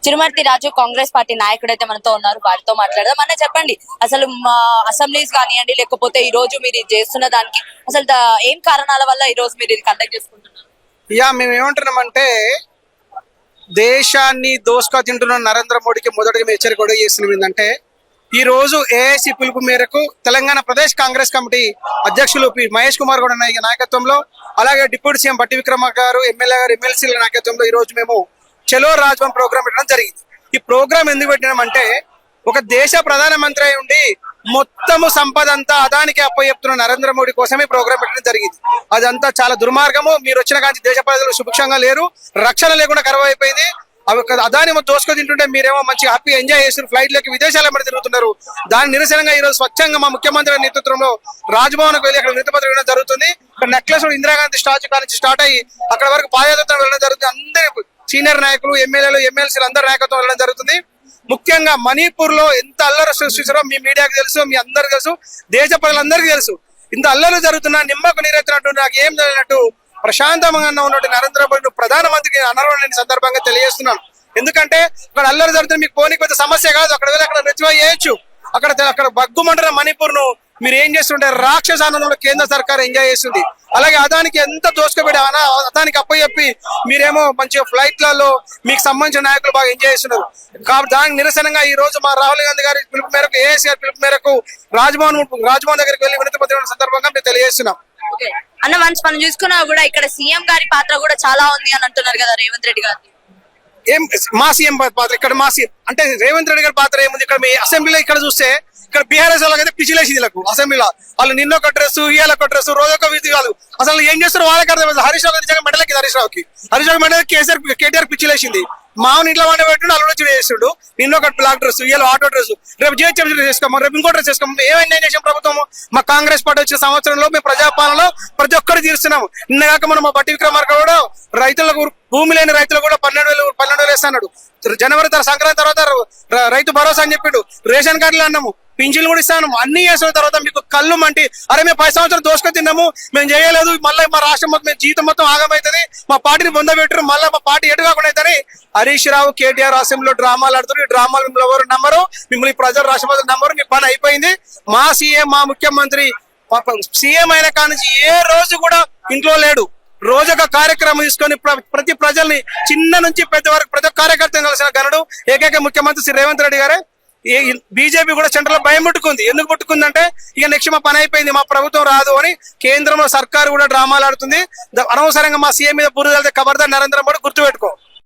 చిరుమర్తి రాజు Congress party నాయకుడు అయితే మనతో ఉన్నారు, వారితో మాట్లాడదాం. అన్న చెప్పండి, అసలు అసెంబ్లీస్ కానివ్వండి, లేకపోతే ఈ రోజు మీరు ఇది చేస్తున్న దానికి అసలు ఏం కారణాల వల్ల ఈ రోజు మీరు ఇది కండక్ట్ చేసుకుంటున్నారు? మేము ఏమంటున్నామంటే, దేశాన్ని దోసుకా తింటున్న నరేంద్ర మోడీకి మొదటిగా మేము హెచ్చరిక కూడా చేస్తున్నాం. ఏంటంటే, ఈ రోజు ఏఐసి పిలుపు మేరకు తెలంగాణ ప్రదేశ్ కాంగ్రెస్ కమిటీ అధ్యక్షులు మహేష్ కుమార్ గౌడ్ నాయకత్వంలో, అలాగే డిప్యూటీ సీఎం బట్టి విక్రమ గారు, ఎమ్మెల్యే గారు, ఎమ్మెల్సీల నాయకత్వంలో ఈ రోజు మేము చలో రాజ్భవన్ ప్రోగ్రామ్ పెట్టడం జరిగింది. ఈ ప్రోగ్రామ్ ఎందుకు పెట్టినామంటే, ఒక దేశ ప్రధానమంత్రి అయి ఉండి మొత్తము సంపద అంతా అదానికి అప్పచెప్తున్న నరేంద్ర మోడీ కోసమే ప్రోగ్రామ్ పెట్టడం జరిగింది. అదంతా చాలా దుర్మార్గము. మీరు వచ్చిన కానీ దేశ ప్రజలు సుభిక్షంగా లేరు, రక్షణ లేకుండా కరువు అయిపోయింది. అవి అదాని దోసుకు తింటుంటే మీరేమో మంచి హ్యాపీ ఎంజాయ్ చేస్తున్నారు, ఫ్లైట్లకి విదేశాల మీద తిరుగుతున్నారు. దాని నిరసనగా ఈ రోజు స్వచ్ఛంగా మా ముఖ్యమంత్రి నేతృత్వంలో రాజ్భవన్ వెళ్ళి అక్కడ వినతిపత్రం ఇవ్వడం జరుగుతుంది. ఇక్కడ నెక్లెస్ ఇందిరాగాంధీ స్టాచ్యూ నుంచి స్టార్ట్ అయ్యి అక్కడ వరకు పాదయాత్ర వెళ్ళడం జరుగుతుంది. అందరి సీనియర్ నాయకులు, ఎమ్మెల్యేలు, ఎమ్మెల్సీలు అందరు నాయకత్వం వెళ్ళడం జరుగుతుంది. ముఖ్యంగా మణిపూర్ లో ఎంత అల్లరి సృష్టించారో మీ మీడియాకి తెలుసు, మీ అందరికి తెలుసు, దేశ ప్రజలందరికీ తెలుసు. ఇంత అల్లరి జరుగుతున్నా నిమ్మకు నీరెత్తినట్టు, నాకు ఏం జరిగినట్టు ప్రశాంతంగా ఉన్నట్టు నరేంద్ర మోడీ ప్రధానమంత్రికి అనర్హులైన సందర్భంగా తెలియజేస్తున్నాను. ఎందుకంటే అక్కడ అల్లరి జరుగుతుంది, మీకు పోనీకి పెద్ద సమస్య కాదు. అక్కడ వెళ్ళి అక్కడ రెచ్చివై చేయొచ్చు. అక్కడ బగ్గుమంటున్న మణిపూర్ ను మీరు ఏం చేస్తుంటే రాక్షస ఆనందంలో కేంద్ర సర్కార్ ఎంజాయ్ చేస్తుంది. అలాగే అదానికి ఎంత దోసుకుపెట్టి అదానికి అప్పచెప్పి మీరేమో మంచిగా ఫ్లైట్లలో మీకు సంబంధించిన నాయకులు బాగా ఎంజాయ్ చేస్తున్నారు. కాబట్టి దానికి నిరసనగా ఈ రోజు మా రాహుల్ గాంధీ గారి పిలుపు మేరకు, ఏఐసీ గారి పిలుపు మేరకు రాజ్భవన్ దగ్గరికి వెళ్ళి వినతి పత్రం సందర్భంగా మేము తెలియజేస్తున్నాం. అన్న, మనం చూసుకున్నా కూడా ఇక్కడ సీఎం గారి పాత్ర కూడా చాలా ఉంది అని అంటున్నారు కదా రేవంత్ రెడ్డి గారు. ఏం మా సీఎం పాత్ర ఇక్కడ మా సీఎం అంటే రేవంత్ రెడ్డి గారి పాత్ర ఏముంది? ఇక్కడ మీ అసెంబ్లీలో ఇక్కడ చూస్తే ఇక్కడ బీఆర్ఎస్ వాళ్ళకైతే పిచ్చిలేసింది వీళ్ళకు అసెంబ్లీలో. వాళ్ళు నిన్నొక డ్రెస్, ఇయ్యాలొక డ్రెస్, రోజొక విధి కాదు. అసలు ఏం చేస్తారు వాళ్ళకి అర్థం. హరీష్ రావు నిజంగా మెడలకి హరీష్ రావు మెడలకి కేటీఆర్ పిచ్చిలేసింది. మామూలు ఇంట్లో వంట పెట్టు అల్లుడు వచ్చి చేస్తుండు. నిన్నొక బ్లాక్ డ్రెస్, ఇయ్యాలి ఆటో డ్రెస్, రేపు జిహెచ్ఎంసీ చేసుకోము, రేపు ఇంకో డ్రెస్ చేసుకోము. ఏమైనా చేసాం ప్రభుత్వం? మా కాంగ్రెస్ పార్టీ వచ్చిన సంవత్సరంలో మేము ప్రజాపాలనలో ప్రతి ఒక్కరు తీరుస్తున్నాము. నిన్నగాక మనం మా బట్టి విక్రమార్క కూడా రైతులకు, భూమి లేని రైతులు కూడా 12,000 వేస్తున్నాడు. జనవరి సంక్రాంతి తర్వాత రైతు భరోసా అని చెప్పిండు. రేషన్ కార్డులు అన్నాము, పింఛన్లు కూడా ఇస్తాను. అన్ని చేసిన తర్వాత మీకు కళ్ళు మంటి, అరే మేము 10 సంవత్సరాలు దోసుకొని తిన్నాము, మేము చేయలేదు, మళ్ళీ మా రాష్ట్రం మొత్తం జీవితం మొత్తం ఆగమవుతుంది, మా పార్టీని పొందబెట్టరు, మళ్ళీ మా పార్టీ ఎటు కాకుండా అవుతుంది. హరీష్ రావు, కేటీఆర్ అసెంబ్లీలో డ్రామాలు ఆడుతారు. ఈ డ్రామాలు మిమ్మల్ని ఎవరు నమ్మరు, మిమ్మల్ని ప్రజలు రాష్ట్రపతి నమ్మరు. మీ పని అయిపోయింది. మా సీఎం, మా ముఖ్యమంత్రి సీఎం అయిన కానించి ఏ రోజు కూడా ఇంట్లో లేడు. రోజు ఒక కార్యక్రమం తీసుకొని ప్రతి ప్రజల్ని చిన్న నుంచి పెద్ద వరకు ప్రతి ఒక్క కార్యకర్తను కలిసిన ఘనుడు ఏకైక ముఖ్యమంత్రి శ్రీ రేవంత్ రెడ్డి గారే. బీజేపీ కూడా సెంటర్ లో భయం పుట్టుకుంది. ఎందుకు పుట్టుకుందంటే, ఇక నెక్స్ట్ మా పని అయిపోయింది, మా ప్రభుత్వం రాదు అని కేంద్రంలో సర్కారు కూడా డ్రామాలు ఆడుతుంది. అనవసరంగా మా సీఎం మీద బురద వెళ్తే ఖబర్దార్ నరేంద్ర మోడీ గుర్తుపెట్టుకో.